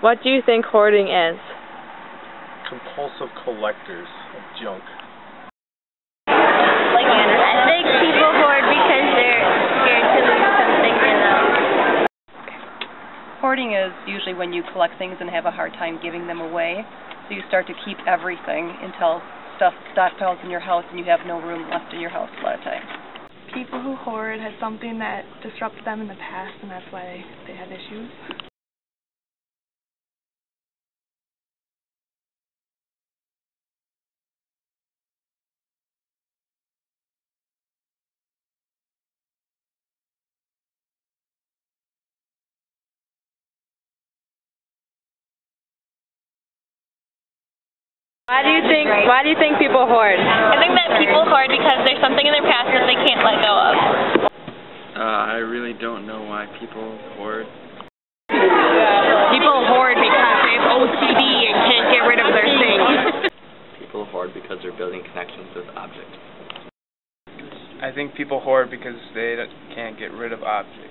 What do you think hoarding is? Compulsive collectors of junk. I think people hoard because they're scared to lose something to them. Hoarding is usually when you collect things and have a hard time giving them away. So you start to keep everything until stuff stockpiles in your house and you have no room left in your house a lot of times. People who hoard had something that disrupted them in the past, and that's why they have issues. Why do you think people hoard? I think that people hoard because there's something in their past that they can't let go of. I really don't know why people hoard. People hoard because they have OCD and can't get rid of their things. People hoard because they're building connections with objects. I think people hoard because they can't get rid of objects.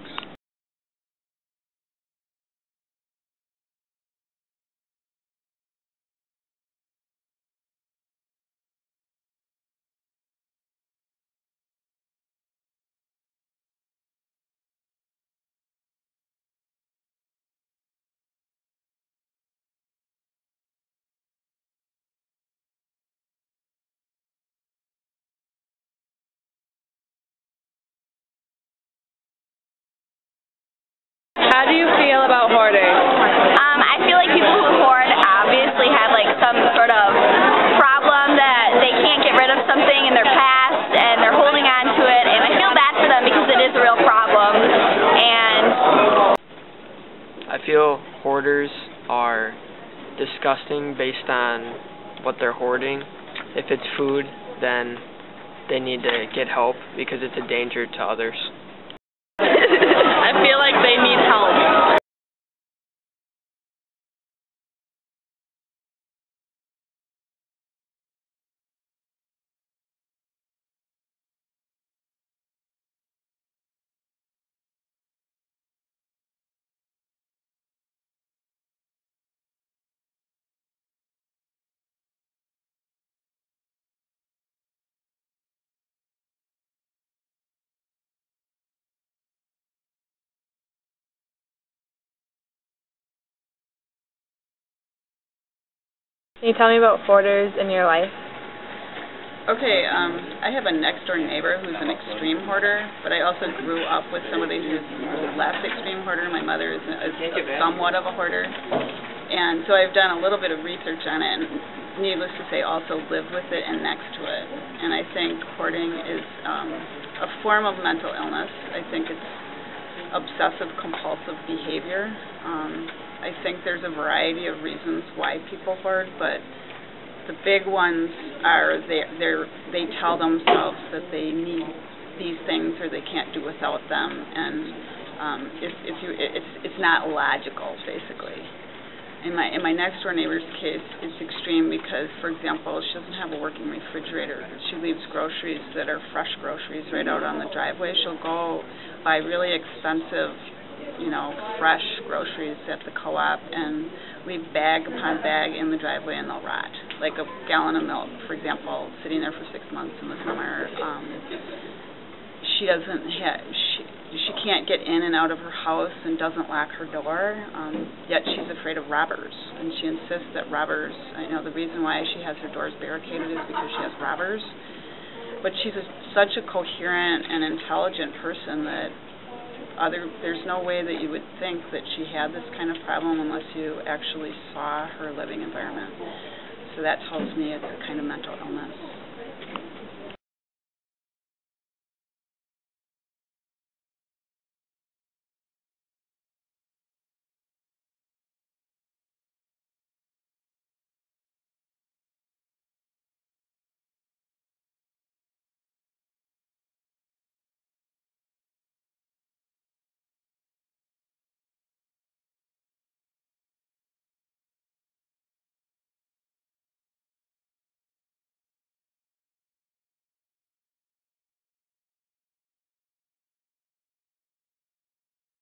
How do you feel about hoarding? I feel like people who hoard obviously have like some sort of problem that they can't get rid of something in their past and they're holding on to it, and I feel bad for them because it is a real problem. And I feel hoarders are disgusting based on what they're hoarding. If it's food, then they need to get help because it's a danger to others. I feel like they need help. Can you tell me about hoarders in your life? Okay, I have a next-door neighbor who's an extreme hoarder, but I also grew up with somebody who's less extreme hoarder. My mother is somewhat of a hoarder, and so I've done a little bit of research on it, and needless to say, also live with it and next to it. And I think hoarding is a form of mental illness. I think it's obsessive-compulsive behavior. I think there's a variety of reasons why people hoard, but the big ones are they tell themselves that they need these things or they can't do without them, and it's not logical, basically. In my next door neighbor's case, it's extreme because, for example, she doesn't have a working refrigerator. She leaves groceries that are fresh groceries right out on the driveway. She'll go buy really expensive, fresh groceries at the co-op and leave bag upon bag in the driveway, and they'll rot. Like a gallon of milk, for example, sitting there for 6 months in the summer. She can't get in and out of her house and doesn't lock her door, yet she's afraid of robbers, and she insists that robbers, the reason why she has her doors barricaded is because she has robbers, but she's such a coherent and intelligent person that there's no way that you would think that she had this kind of problem unless you actually saw her living environment. So that tells me it's a kind of mental illness.